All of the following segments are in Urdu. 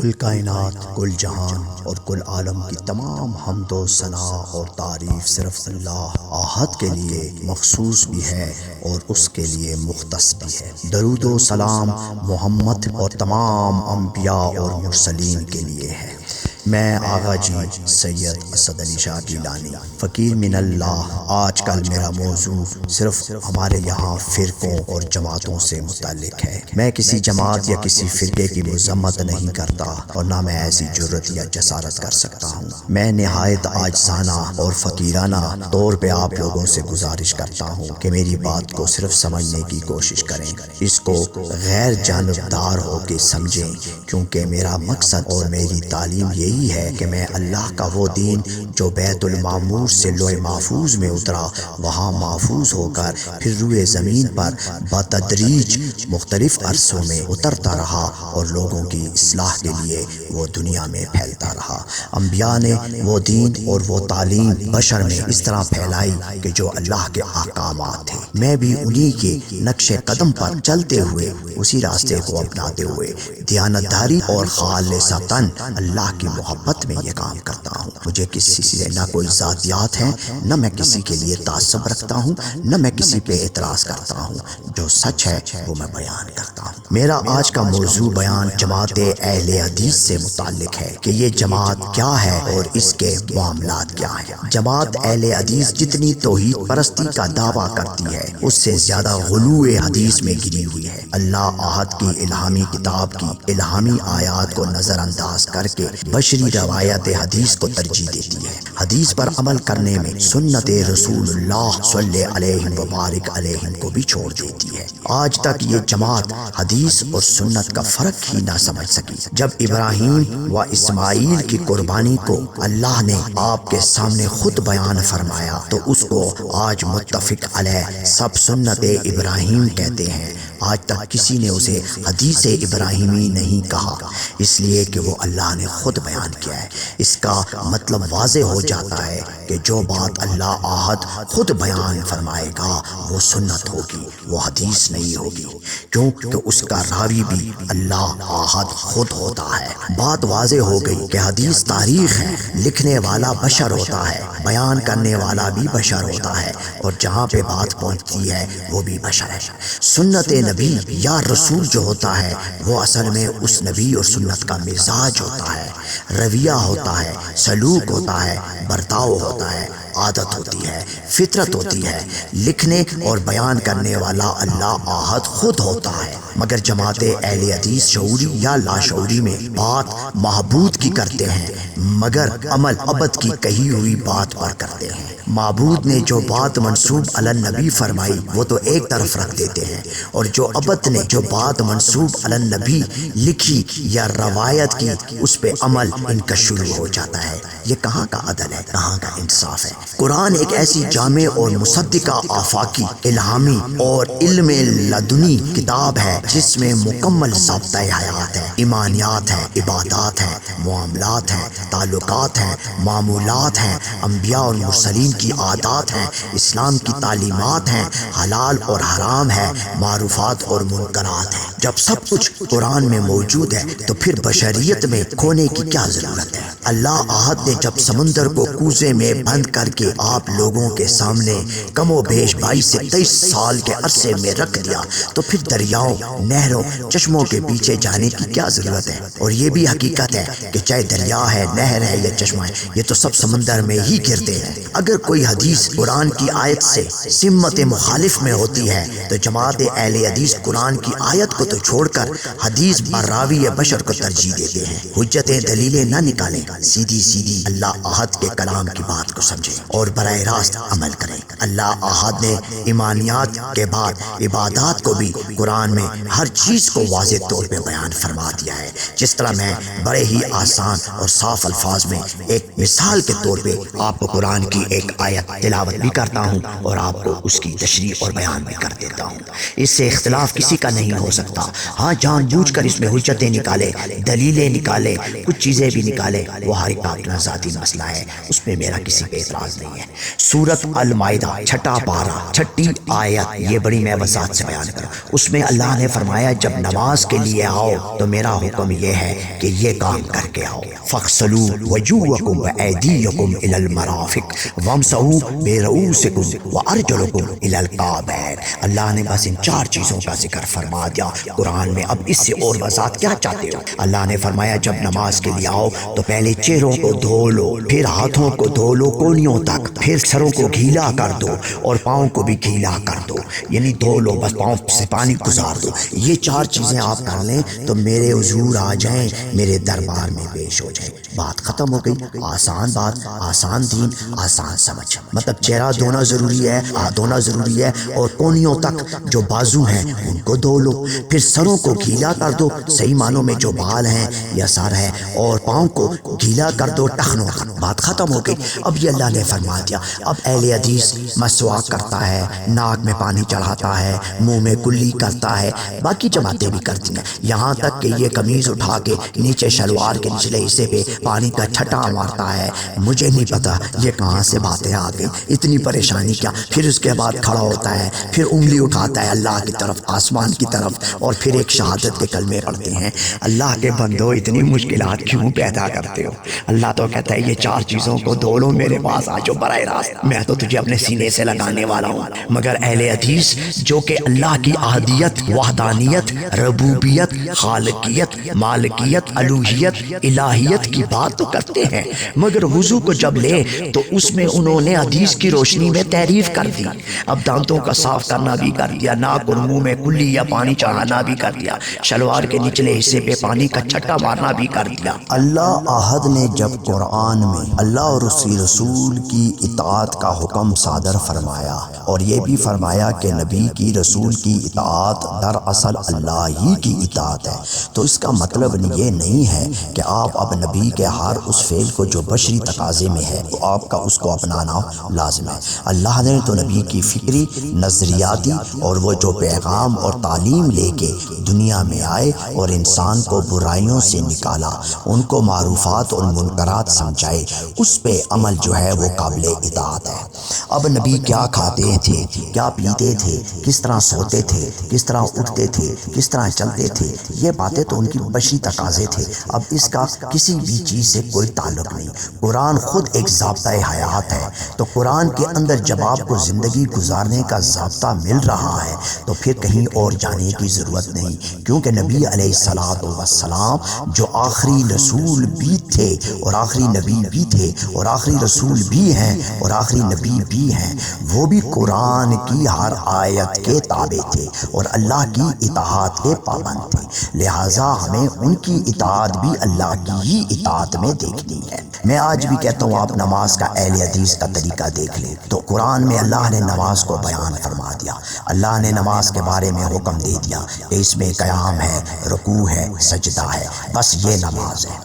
کل کائنات، کل جہان اور کل عالم کی تمام حمد و ثنا اور تعریف صرف اللہ احد کے لیے مخصوص بھی ہے اور اس کے لیے مختص بھی ہے۔ درود و سلام محمد اور تمام انبیاء اور مرسلین کے لیے ہے۔ میں آغا جی سید اسد علی شاہ گیلانی فقیر من اللہ۔ آج کل میرا موضوع صرف ہمارے یہاں فرقوں اور جماعتوں سے متعلق ہے۔ میں کسی جماعت یا کسی فرقے کی مذمت نہیں کرتا اور نہ میں ایسی جرت یا جسارت کر سکتا ہوں۔ میں نہایت عاجزانہ اور فقیرانہ طور پہ آپ لوگوں سے گزارش کرتا ہوں کہ میری بات کو صرف سمجھنے کی کوشش کریں، اس کو غیر جانبدار ہو کے سمجھیں، کیونکہ میرا مقصد اور میری تعلیم یہی ہے کہ میں اللہ کا وہ دین جو بیت المعمور سے لوح محفوظ میں اترا، وہاں محفوظ ہو کر پھر روئے زمین پر بتدریج مختلف عرصوں میں اترتا رہا اور لوگوں کی اصلاح کے لیے وہ دنیا میں پھیلتا رہا۔ انبیاء نے وہ دین اور وہ تعلیم بشر میں اس طرح پھیلائی کہ جو اللہ کے احکامات تھے۔ میں بھی انہی کے نقش قدم پر چلتے ہوئے اسی راستے کو اپناتے ہوئے دیانتداری اور خالصتاً اللہ کی محبت میں یہ کام کرتا ہوں۔ مجھے کسی سے نہ کوئی ذاتیات ہے، نہ میں کسی کے لیے تعصب رکھتا ہوں، نہ میں کسی پہ اعتراض کرتا ہوں۔ جو سچ ہے وہ میں بیان کرتا ہوں۔ میرا آج کا موضوع بیان جماعت اہل حدیث سے متعلق ہے کہ یہ جماعت کیا ہے اور اس کے معاملات کیا ہیں۔ جماعت اہل حدیث جتنی توحید پرستی کا دعویٰ کرتی ہے، اس سے زیادہ غلو حدیث میں گری ہوئی ہے۔ اللہ احد کی الہامی کتاب کی الہامی آیات کو نظر انداز کر کے بشری روایت حدیث کو ترجیح دیتی ہے۔ حدیث پر عمل کرنے میں سنت رسول اللہ صلی علیہ وبارک علیہ کو بھی چھوڑ دیتی ہے۔ آج تک یہ جماعت حدیث اور سنت کا فرق ہی نہ سمجھ سکی۔ جب ابراہیم و اسماعیل کی قربانی کو اللہ نے آپ کے سامنے خود بیان فرمایا تو اس کو آج متفق علیہ سب سنت ابراہیم کہتے ہیں۔ آج تک کسی نے اسے حدیث ابراہیمی نہیں کہا، اس لیے کہ وہ اللہ نے خود بیان کیا ہے۔ اس کا مطلب واضح ہو جاتا ہے کہ جو بات اللہ احد خود بیان فرمائے گا وہ سنت ہوگی، وہ حدیث نہیں ہوگی، کیونکہ اس کا راوی بھی اللہ احد خود ہوتا ہے۔ بات واضح ہو گئی کہ حدیث تاریخ ہے، لکھنے والا بشر ہوتا ہے، بیان کرنے والا بھی بشر ہوتا ہے، اور جہاں پہ بات پہنچتی ہے وہ بھی بشر ہے۔ سنت نبی یا رسول جو ہوتا ہے وہ اصل میں اس نبی اور سنت کا مزاج ہوتا ہے، رویہ ہوتا ہے، سلوک ہوتا ہے، برتاؤ ہوتا ہے، عادت ہوتی ہے، فطرت ہوتی ہے۔ لکھنے اور بیان کرنے والا اللہ احد خود ہوتا ہے، مگر جماعت اہل حدیث شعوری یا لاشعوری میں بات معبود کی کرتے ہیں، مگر عمل عبد کی کہی ہوئی بات پر کرتے ہیں۔ معبود نے جو بات منسوب علی النبی فرمائی وہ تو ایک طرف رکھ دیتے ہیں، اور جو عبد نے جو بات منسوب علی النبی لکھی یا روایت کی اس پہ عمل ان کا شروع ہو جاتا ہے۔ یہ کہاں کا عدل ہے، کہاں کا انصاف ہے؟ قرآن ایک ایسی جامع اور مصدقہ آفاقی الہامی اور علم لدنی کتاب ہے جس میں مکمل ضابطہ حیات ہے، ایمانیات ہیں، عبادات ہیں، معاملات ہیں، تعلقات ہیں، معمولات ہیں، انبیاء اور مرسلین کی عادات ہیں، اسلام کی تعلیمات ہیں، حلال اور حرام ہے، معروفات اور منکرات ہیں۔ جب سب کچھ قرآن میں موجود ہے تو پھر بشریت میں کھونے کی کیا ضرورت ہے؟ اللہ احد نے جب سمندر کو کوزے میں بند کر کے آپ لوگوں کے سامنے کم و بیش 22 سے 23 سال کے عرصے میں رکھ دیا تو پھر دریاؤں، نہروں، چشموں کے پیچھے جانے کی کیا ضرورت ہے؟ اور یہ بھی حقیقت ہے کہ چاہے دریا ہے، نہر ہے یا چشمہ ہے، یہ تو سب سمندر میں ہی گرتے ہیں۔ اگر کوئی حدیث قرآن کی آیت سے سمت مخالف میں ہوتی ہے تو جماعت اہل حدیث قرآن کی آیت کو تو چھوڑ کر حدیث براوی بشر کو ترجیح دیتے ہیں۔ حجتیں دلیلیں نہ نکالیں، سیدھی سیدھی اللہ احد کے کلام کی بات کو سمجھیں اور براہ راست عمل کریں۔ اللہ احد نے ایمانیات کے بعد عبادات کو بھی قرآن میں ہر چیز کو واضح طور پہ بیان فرما دیا ہے، جس طرح میں بڑے ہی آسان اور صاف الفاظ میں ایک مثال کے طور پہ آپ کو قرآن کی ایک آیت تلاوت بھی کرتا ہوں اور آپ کو اس کی تشریح اور بیان بھی کر دیتا ہوں۔ اس سے اختلاف کسی کا نہیں ہو سکتا۔ سکتا. ہاں جان بوجھ کر اس میں حجتیں نکالے، دلیلیں نکالے، کچھ چیزیں بھی نکالے، وہ ہر ایک کا اپنا ذاتی مسئلہ ہے، اس میں میرا کسی پہ اعتراض نہیں ہے. سورۃ المائدہ 6 پارہ 6 آیت، یہ بڑی میں وضاحت سے بیان کروں. اس میں اللہ نے فرمایا جب نماز کے لیے آؤ تو میرا حکم یہ ہے کہ یہ کام کر کے آؤ. فاغسلوا وجوہکم وایدیکم الی المرافق وامسحوا برؤوسکم وارجلکم الی الکعبین. اللہ نے بس ان 4 چیزوں کا ذکر فرما دیا قرآن میں. اب اس سے اور وضاحت کیا چاہتے ہو؟ اللہ نے فرمایا جب نماز کے لیے آؤ تو پہلے چہروں کو دھو لو، پھر ہاتھوں کو دھو لو کونیوں تک، پھر سروں کو گیلا کر دو اور پاؤں کو بھی گیلا کر دو، یعنی دھو لو، بس پاؤں سے پانی گزار دو. یہ 4 چیزیں آپ کر لیں تو میرے حضور آ جائیں، میرے دربار میں پیش ہو جائیں. بات ختم ہو گئی. آسان بات، آسان دین، آسان سمجھ. مطلب چہرہ دھونا ضروری ہے، ہاتھ دھونا ضروری ہے، اور کونیوں تک جو بازو ہیں ان کو دھو لو، پھر سروں کو گیلا کر دو، صحیح معنوں میں جو بال ہیں یا سر ہے، اور پاؤں کو گیلا کر دو ٹخنوں تک. بات ختم ہو گئی. اب یہ اللہ نے فرما دیا. اب اہل حدیث مسواک کرتا ہے، ناک میں پانی چڑھاتا ہے، منہ میں کلی کرتا ہے، باقی جماعتیں بھی کرتی ہیں، یہاں تک کہ یہ قمیض اٹھا کے نیچے شلوار کے نچلے حصے پہ پانی کا چھٹا مارتا ہے. مجھے نہیں پتا یہ کہاں سے باتیں آ گئی، اتنی پریشانی کیا. پھر اس کے بعد کھڑا ہوتا ہے، پھر انگلی اٹھاتا ہے اللہ کی طرف، آسمان کی طرف، اور پھر ایک شہادت کے کلمے پڑھتے ہیں. اللہ کے بندو اتنی مشکلات کیوں پیدا کرتے ہو؟ اللہ تو کہتا ہے یہ 4 چیزوں کو دھو لو، میرے پاس آ جاؤ براہ راست، میں تو تجھے اپنے سینے سے لگانے والا ہوں. مگر اہل حدیث جو کہ اللہ کی احدیت، وحدانیت، ربوبیت، خالقیت، مالکیت، الوہیت، الہیت کی بات تو کرتے ہیں، مگر وضو کو جب لے تو اس میں انہوں نے حدیث کی روشنی میں تحریف کر دی. اب دانتوں کا صاف کرنا بھی کر دیا، ناک اور منہ میں کلی یا پانی چڑھانا بھی کر دیا، شلوار کے نچلے حصے پہ پانی کا چھٹا مارنا بھی کر دیا. اللہ احد نے جب قرآن میں اللہ اور اس کی رسول کی اطاعت کا حکم صادر فرمایا، اور یہ بھی فرمایا کہ نبی کی رسول کی اطاعت دراصل اللہ ہی کی اطاعت ہے، تو اس کا مطلب یہ نہیں ہے کہ آپ اب نبی کے ہر اس فعل کو جو بشری تقاضے میں ہے تو آپ کا اس کو اپنانا لازم ہے. اللہ نے تو نبی کی فکری، نظریاتی اور وہ جو پیغام اور تعلیم لے کے دنیا میں آئے اور انسان کو برائیوں سے نکالا، ان کو معروفات اور منکرات سمجھائے، اس پہ عمل جو ہے وہ قابل اطاعت ہے. اب نبی کیا کھاتے تھے، کیا پیتے تھے، کس طرح سوتے تھے، کس طرح اٹھتے تھے، کس طرح چلتے تھے، یہ باتیں تو ان کی بشری تقاضے تھے. اب اس کا کسی بھی چیز سے کوئی تعلق نہیں. قرآن خود ایک ضابطۂ حیات ہے، تو قرآن کے اندر جب آپ کو زندگی گزارنے کا ضابطہ مل رہا ہے تو پھر کہیں اور جانے کی ضرورت نہیں. کیونکہ نبی علیہ السلام جو آخری رسول بھی تھے اور آخری نبی بھی تھے اور آخری رسول بھی ہیں اور آخری نبی بھی ہیں، وہ بھی قرآن کی ہر آیت کے تابع تھے اور اللہ کی اطاعت کے پابند تھے. لہٰذا ہمیں ان کی اطاعت بھی اللہ کی ہی اطاعت میں دیکھنی ہے. میں آج بھی کہتا ہوں آپ نماز کا اہل حدیث کا طریقہ دیکھ لیں تو قرآن میں اللہ نے نماز کو بیان فرما دیا. اللہ نے نماز کے بارے میں حکم دے دیا کہ اس میں قیام ہے، رکوع ہے، سجدہ ہے، بس یہ نماز ہے.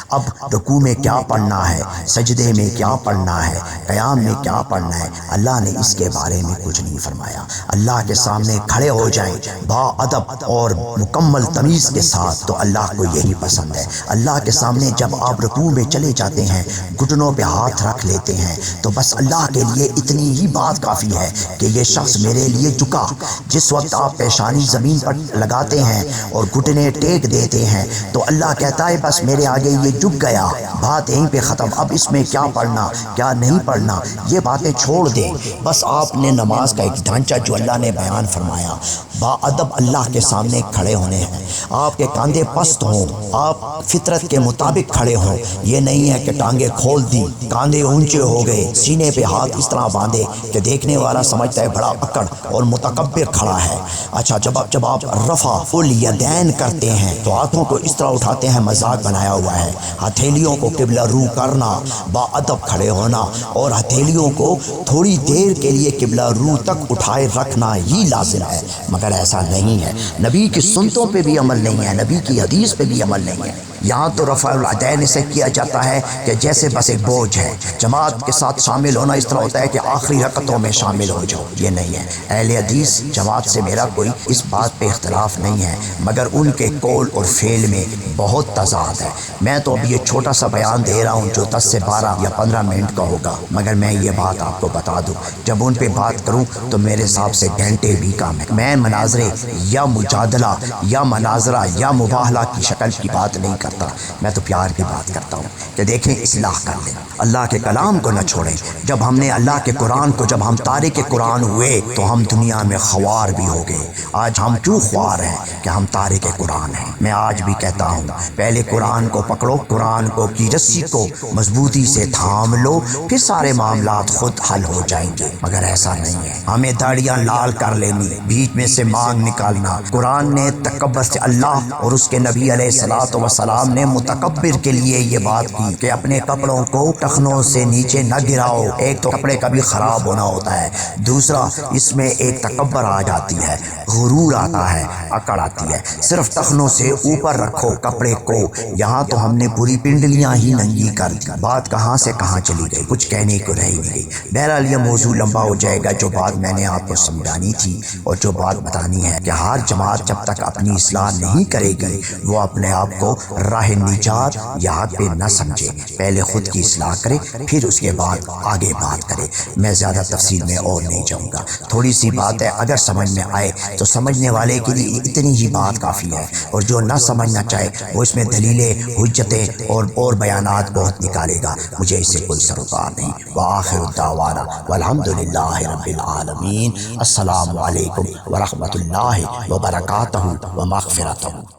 اب رکوع میں کیا پڑھنا ہے، سجدے میں کیا پڑھنا ہے، قیام میں کیا پڑھنا ہے، اللہ نے اس کے بارے میں کچھ نہیں فرمایا. اللہ کے سامنے کھڑے ہو جائیں با ادب اور مکمل تمیز کے ساتھ، تو اللہ کو یہی پسند ہے. اللہ کے سامنے جب آپ رکوع میں چلے جاتے ہیں، گھٹنوں پہ ہاتھ رکھ لیتے ہیں، تو بس اللہ کے لیے اتنی ہی بات کافی ہے کہ یہ شخص میرے لیے جھکا. جس وقت آپ پیشانی زمین پر لگاتے ہیں اور گھٹنے ٹیک دیتے ہیں تو اللہ کہتا ہے بس میرے آگے یہ جھک گیا، بات یہیں پہ ختم. اب اس میں کیا پڑھنا، کیا نہیں پڑھنا، یہ باتیں چھوڑ دیں. بس آپ نے نماز کا ایک ڈھانچہ جو اللہ نے بیان فرمایا، با ادب اللہ کے سامنے کھڑے ہونے ہیں. آپ کے کاندھے پست ہوں، آپ فطرت کے مطابق کھڑے ہوں. یہ نہیں ہے کہ ٹانگیں کھول دی، کاندھے اونچے ہو گئے، سینے پہ ہاتھ اس طرح باندھے کہ دیکھنے والا سمجھتا ہے بڑا اکڑ اور متکبر کھڑا ہے. اچھا جب آپ رفع الیدین کرتے ہیں تو ہاتھوں کو اس طرح اٹھاتے ہیں، مذاق بنایا ہوا ہے. ہتھیلیوں کو قبلہ رو کرنا، باادب کھڑے ہونا اور ہتھیلیوں کو تھوڑی دیر کے لیے قبلہ رو تک اٹھائے رکھنا ہی لازم ہے، مگر ایسا نہیں ہے۔ نبی کی سنتوں پہ بھی عمل نہیں ہے، نبی کی حدیث پہ بھی عمل نہیں ہے۔ یہاں تو رفع الیدین سے کیا جاتا ہے کہ جیسے بس ایک بوجھ ہے۔ جماعت کے ساتھ شامل ہونا اس طرح ہوتا ہے کہ آخری رکعتوں میں شامل ہو جاؤ، یہ نہیں ہے۔ اہل حدیث جماعت سے میرا کوئی اس بات پہ اختلاف نہیں ہے، مگر ان کے قول اور فعل میں بہت تضاد ہے۔ میں تو اب یہ چھوٹا سا بیان دے رہا ہوں جو 10 سے 12 یا 15 منٹ کا ہوگا، مگر میں یہ بات آپ کو بتا دوں، جب ان پہ بات کروں تو میرے حساب سے گھنٹے بھی کم ہے۔ میں مناظرے یا مجادلہ یا مناظرہ یا مباہلہ کی شکل کی بات نہیں کرتا، میں تو پیار کی بات کرتا ہوں کہ دیکھیں اصلاح کر لیں، اللہ کے کلام کو نہ چھوڑیں۔ جب ہم نے اللہ کے قرآن کو، جب ہم تارک قرآن ہوئے تو ہم دنیا میں خوار بھی ہو گئے۔ آج ہم کیوں خوار ہیں کہ ہم تارک قرآن ہیں؟ میں آج بھی کہتا ہوں پہلے قرآن کو پکڑو، قرآن کو کی رسی کو مضبوطی سے تھام لو، پھر سارے معاملات خود حل ہو جائیں گے، مگر ایسا نہیں ہے۔ ہمیں داڑیاں لال کر لینی، بیچ میں سے مانگ نکالنا۔ قرآن نے تکبر سے، اللہ اور اس کے نبی علیہ الصلوۃ والسلام نے متکبر کے لیے یہ بات کی کہ اپنے کپڑوں کو ٹخنوں سے نیچے نہ گراؤ۔ ایک تو کپڑے کا بھی خراب ہونا ہوتا ہے، دوسرا اس میں ایک تکبر آ جاتی ہے، غرور آتا ہے، اکڑ آتی ہے۔ صرف ٹخنوں سے اوپر رکھو کپڑے کو، یہاں تو ہم نے پوری پنڈلیاں ہی ننگی کر دی۔ بات کہاں سے کہاں چلی گئی، کچھ کہنے کو رہ نہیں گئی۔ بہرحال یہ موضوع لمبا ہو جائے گا۔ جو بات میں نے آپ کو سمجھانی تھی اور جو بات بتانی ہے کہ ہر جماعت جب تک اپنی اصلاح نہیں کرے گی وہ اپنے آپ کو راہ نجات یا حق پہ نہ سمجھے۔ پہلے خود کی اصلاح کرے، پھر اس کے بعد آگے بات کرے۔ میں زیادہ تفصیل میں اور نہیں جاؤں گا، تھوڑی سی بات ہے، اگر سمجھ میں آئے تو سمجھنے والے کے لیے اتنی ہی بات کافی ہے، اور جو نہ سمجھنا چاہے وہ اس میں دلیلیں، حجتیں اور بیانات بہت نکالے گا، مجھے اس سے کوئی سروکار نہیں۔ وآخر دعوانا والحمد للہ رب العالمین۔ السلام علیکم ورحمۃ اللہ وبرکاتہ ومغفرتہ۔